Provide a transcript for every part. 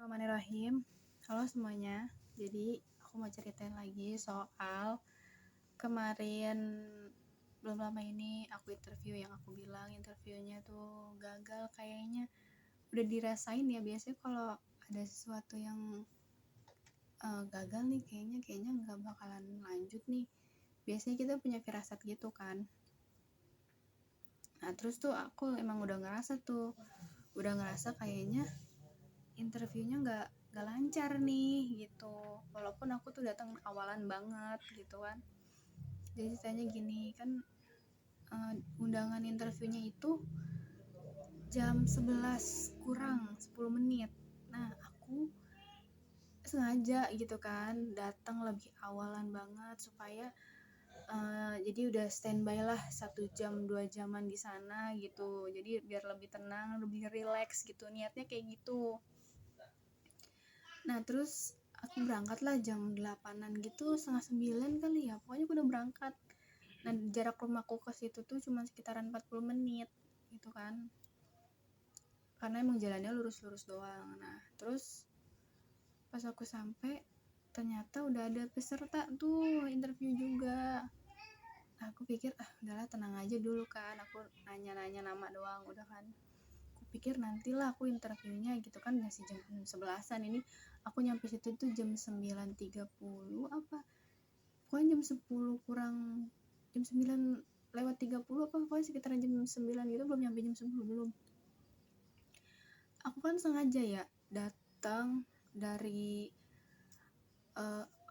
Bismillahirrahmanirrahim. Halo semuanya. Jadi aku mau ceritain lagi soal kemarin belum lama ini aku interview yang aku bilang interviewnya tuh gagal kayaknya. Udah dirasain ya, biasanya kalau ada sesuatu yang gagal nih kayaknya nggak bakalan lanjut nih. Biasanya kita punya firasat gitu kan. Nah terus tuh aku emang udah ngerasa kayaknya interviewnya nggak lancar nih gitu, walaupun aku tuh datang awalan banget gitu kan. Jadi ceritanya gini kan, undangan interviewnya itu jam 11 kurang 10 menit. Nah aku sengaja gitu kan datang lebih awalan banget supaya jadi udah standby lah 1 jam 2 jaman di sana gitu, jadi biar lebih tenang lebih rileks gitu, niatnya kayak gitu. Nah terus aku berangkat lah jam 8-an gitu, setengah 9 kali ya, pokoknya aku udah berangkat. Nah jarak rumahku ke situ tuh cuma sekitaran 40 menit gitu kan, karena emang jalannya lurus-lurus doang. Nah terus pas aku sampai ternyata udah ada peserta tuh interview juga. Nah, aku pikir udahlah tenang aja dulu kan, aku nanya-nanya nama doang udah kan. Aku pikir nantilah aku interviewnya gitu kan, masih jam 11-an. Ini aku nyampe situ tuh jam 9.30 apa, pokoknya jam 10 kurang, jam 9 lewat 30 apa, pokoknya sekitaran jam 9 gitu, belum nyampe jam 10 belum. Aku kan sengaja ya datang dari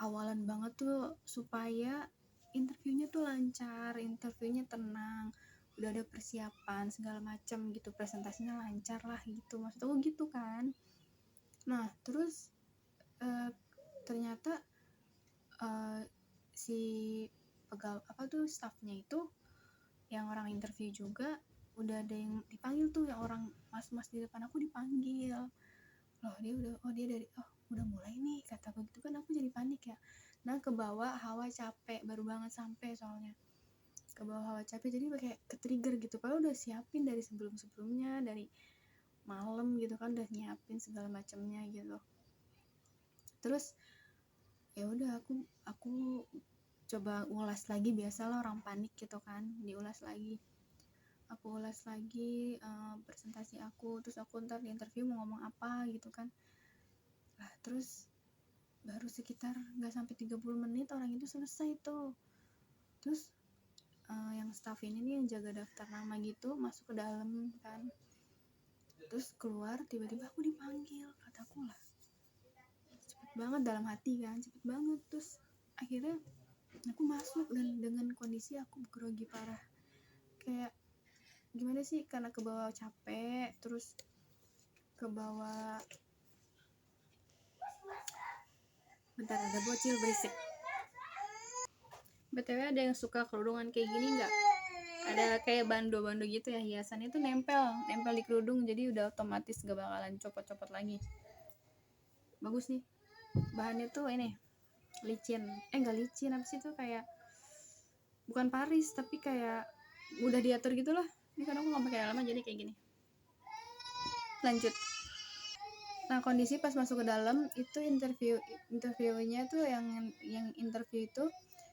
awalan banget tuh supaya interviewnya tuh lancar, interviewnya tenang, udah ada persiapan segala macam gitu, presentasinya lancar lah gitu, maksud aku gitu kan. Nah terus ternyata si pegawai apa tuh staffnya itu, yang orang interview juga udah ada yang dipanggil tuh, yang orang mas-mas di depan aku dipanggil. Loh dia dari udah mulai nih kataku gitu kan, aku jadi panik ya. Nah kebawa hawa capek, baru banget sampai soalnya, kebawa hawa capek, jadi kayak ke-trigger gitu, padahal udah siapin dari sebelum-sebelumnya, dari malam gitu kan, udah nyiapin segala macamnya gitu. Terus ya udah aku coba ulas lagi, biasalah orang panik gitu kan, aku ulas lagi presentasi aku, terus aku ntar di interview mau ngomong apa gitu kan. Lah terus baru sekitar nggak sampai 30 menit orang itu selesai tuh. Terus yang staff ini nih, yang jaga daftar nama gitu, masuk ke dalam kan, terus keluar tiba-tiba aku dipanggil, kataku lah cepet banget, dalam hati kan cepet banget. Terus akhirnya aku masuk, dan dengan kondisi aku grogi parah, kayak gimana sih, karena kebawa capek, terus kebawa, bentar ada bocil berisik. BTW ada yang suka kerudungan kayak gini nggak? Ada kayak bando-bando gitu ya, hiasannya tuh nempel di kerudung, jadi udah otomatis gak bakalan copot-copot lagi. Bagus nih bahannya tuh, ini licin, enggak licin, apa sih tuh, kayak bukan Paris tapi kayak udah diatur gitulah. Ini kan aku nggak pakai dalaman jadi kayak gini. Lanjut. Nah kondisi pas masuk ke dalam itu, interviewnya tuh yang interview itu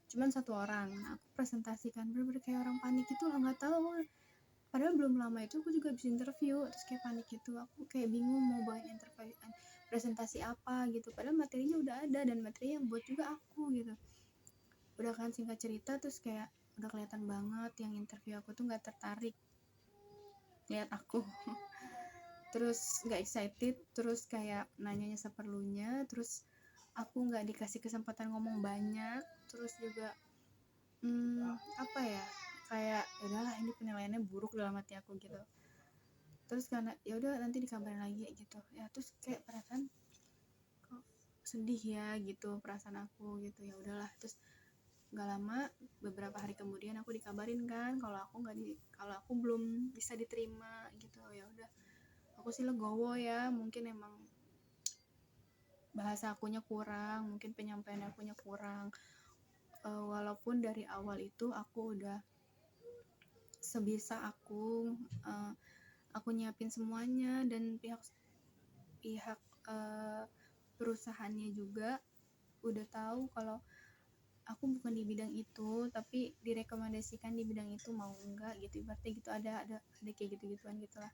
cuman 1 orang. Nah, aku presentasikan bener-bener kayak orang panik gitu lah, nggak tahu, padahal belum lama itu aku juga habis interview, terus kayak panik gitu, aku kayak bingung mau bawain interview presentasi apa gitu, padahal materinya udah ada, dan materi yang buat juga aku gitu. Udah kan, singkat cerita, terus kayak udah kelihatan banget yang interview aku tuh nggak tertarik lihat aku. Terus nggak excited, terus kayak nanyanya seperlunya, terus aku nggak dikasih kesempatan ngomong banyak, terus juga apa ya, kayak udahlah ini penilaiannya buruk dalam hati aku gitu. Terus karena ya udah nanti dikabarin lagi gitu ya, terus kayak perasaan kok sedih ya gitu perasaan aku gitu. Ya udahlah, terus nggak lama, beberapa hari kemudian aku dikabarin kan kalau aku belum bisa diterima gitu. Ya udah, aku sih legowo ya, mungkin emang bahasa akunya kurang, mungkin penyampaian akunya kurang. Walaupun dari awal itu aku udah sebisa aku nyiapin semuanya, dan pihak perusahaannya juga udah tahu kalau aku bukan di bidang itu, tapi direkomendasikan di bidang itu, mau enggak gitu, ibaratnya gitu, ada kayak gitu-gituan gitulah.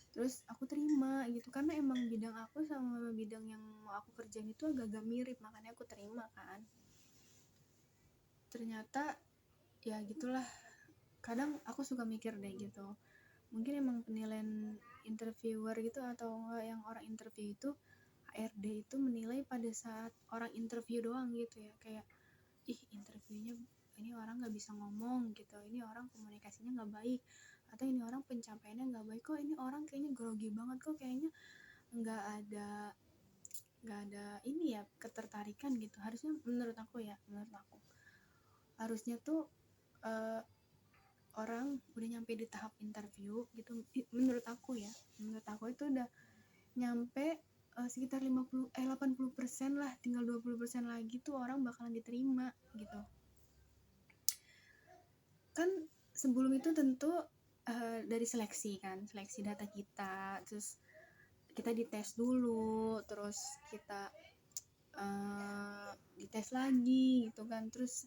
Terus aku terima gitu, karena emang bidang aku sama bidang yang mau aku kerjain itu agak-agak mirip, makanya aku terima kan. Ternyata ya gitulah, kadang aku suka mikir deh gitu, mungkin emang penilaian interviewer gitu, atau enggak yang orang interview itu, HRD itu menilai pada saat orang interview doang gitu ya, kayak ih interviewnya ini orang nggak bisa ngomong gitu, ini orang komunikasinya nggak baik, atau ini orang pencapaiannya nggak baik, kok ini orang kayaknya grogi banget, kok kayaknya nggak ada ini ya ketertarikan gitu. Harusnya menurut aku harusnya tuh orang udah nyampe di tahap interview gitu, menurut aku itu udah nyampe sekitar 80% lah, tinggal 20% lagi tuh orang bakalan diterima gitu kan. Sebelum itu tentu dari seleksi data kita, terus kita dites dulu, terus kita dites lagi gitu kan, terus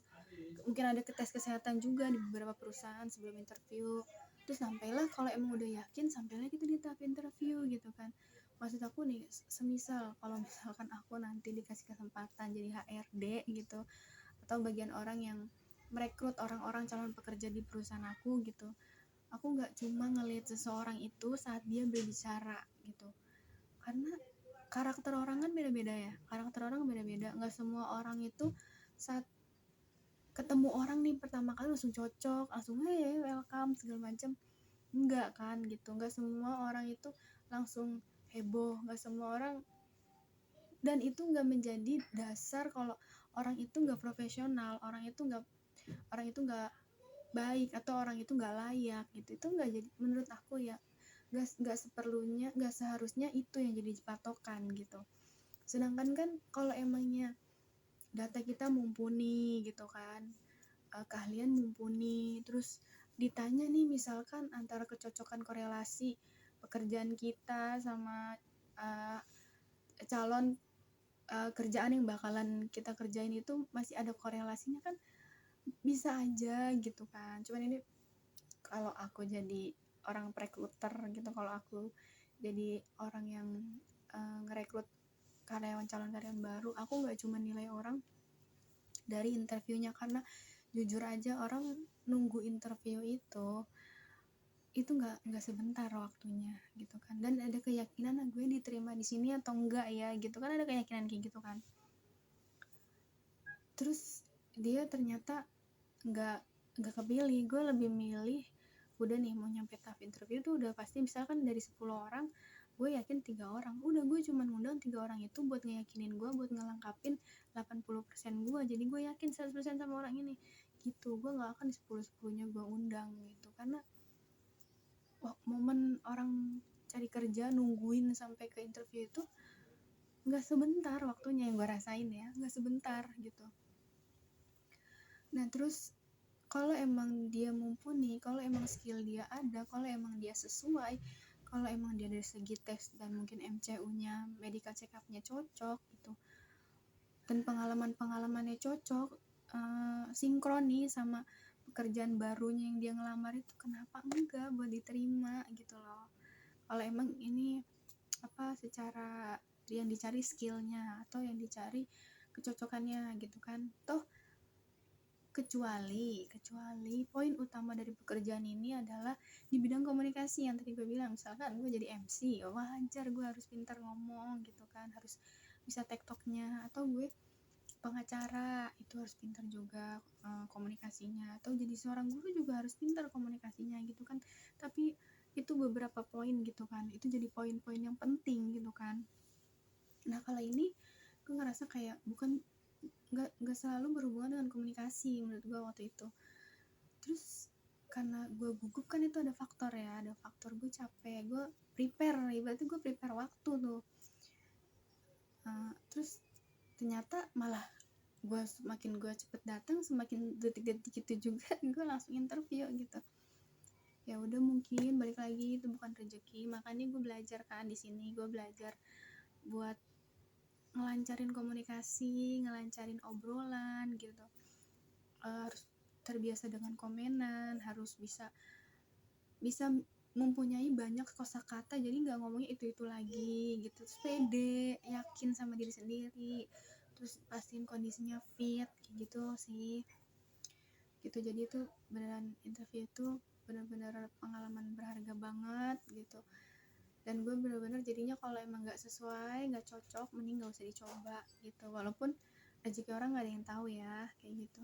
mungkin ada tes kesehatan juga di beberapa perusahaan sebelum interview. Terus sampailah, kalau emang udah yakin, sampailah kita di tahap interview gitu kan. Maksud aku nih, semisal kalau misalkan aku nanti dikasih kesempatan jadi HRD gitu, atau bagian orang yang merekrut orang-orang calon pekerja di perusahaan aku gitu, aku nggak cuma ngelihat seseorang itu saat dia berbicara gitu, karena karakter orang kan beda-beda ya, nggak semua orang itu saat ketemu orang nih pertama kali langsung cocok, langsung hey welcome segala macam, enggak kan gitu. Nggak semua orang itu langsung heboh, nggak semua orang, dan itu nggak menjadi dasar kalau orang itu nggak profesional, orang itu nggak baik, atau orang itu nggak layak gitu. Itu nggak jadi, menurut aku ya, nggak seharusnya itu yang jadi patokan gitu. Sedangkan kan kalau emangnya data kita mumpuni gitu kan, keahlian mumpuni, terus ditanya nih misalkan antara kecocokan korelasi pekerjaan kita sama calon kerjaan yang bakalan kita kerjain itu masih ada korelasinya kan, bisa aja gitu kan. Cuman ini kalau aku jadi orang recruiter gitu, kalau aku jadi orang yang ngerekrut calon karyawan baru, aku nggak cuma nilai orang dari interviewnya, karena jujur aja orang nunggu interview itu nggak sebentar waktunya gitu kan, dan ada keyakinan gue diterima di sini atau enggak ya gitu kan, ada keyakinan kayak gitu kan. Terus dia ternyata nggak kepilih, gue lebih milih udah nih mau nyampe tahap interview tuh udah pasti, misalkan dari 10 orang gue yakin 3 orang, udah gue cuma ngundang 3 orang itu buat ngeyakinin gue, buat ngelengkapin 80% gue, jadi gue yakin 100% sama orang ini gitu. Gue nggak akan 10-10-nya gue undang gitu, karena momen orang cari kerja nungguin sampai ke interview itu nggak sebentar waktunya, yang gue rasain ya, nggak sebentar gitu. Nah terus kalau emang dia mumpuni, kalau emang skill dia ada, kalau emang dia sesuai, kalau emang dia dari segi tes dan mungkin MCU-nya, medical check up-nya cocok gitu, dan pengalamannya cocok, sinkron nih sama pekerjaan barunya yang dia ngelamar itu, kenapa enggak buat diterima gitu loh. Kalau emang ini secara yang dicari skillnya atau yang dicari kecocokannya gitu kan. Toh kecuali poin utama dari pekerjaan ini adalah di bidang komunikasi yang tadi gue bilang, misalkan gue jadi MC, wajar gue harus pintar ngomong gitu kan, harus bisa tektoknya, atau gue pengacara itu harus pintar juga komunikasinya, atau jadi seorang guru juga harus pintar komunikasinya gitu kan. Tapi itu beberapa poin gitu kan, itu jadi poin-poin yang penting gitu kan. Nah kalau ini gue ngerasa kayak nggak selalu berhubungan dengan komunikasi menurut gue waktu itu. Terus karena gue gugup kan, itu ada faktor gue capek, gue ibaratnya gue prepare waktu tuh. Terus ternyata malah semakin gue cepet datang, semakin detik-detik itu juga gue langsung interview gitu. Ya udah, mungkin balik lagi itu bukan rezeki, makanya gue belajar kan di sini, gue belajar buat ngelancarin komunikasi, ngelancarin obrolan gitu. Harus terbiasa dengan komenan, harus bisa mempunyai banyak kosakata, jadi nggak ngomongnya itu lagi gitu. Terus pede, yakin sama diri sendiri, terus pastiin kondisinya fit kayak gitu sih gitu. Jadi itu beneran, interview itu bener-bener pengalaman berharga banget gitu. Dan gue bener-bener jadinya kalau emang nggak sesuai, nggak cocok, mending nggak usah dicoba gitu. Walaupun rezeki orang nggak ada yang tahu ya kayak gitu.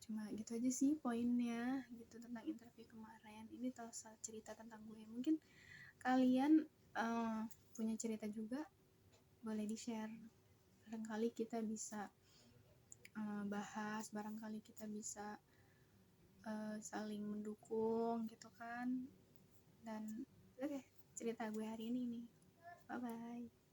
Cuma gitu aja sih poinnya gitu tentang interview kemarin. Ini cerita tentang gue. Mungkin kalian punya cerita juga, boleh di share. Barangkali kita bisa bahas, barangkali kita bisa saling mendukung gitu kan. Dan oke, cerita gue hari ini nih. Bye bye.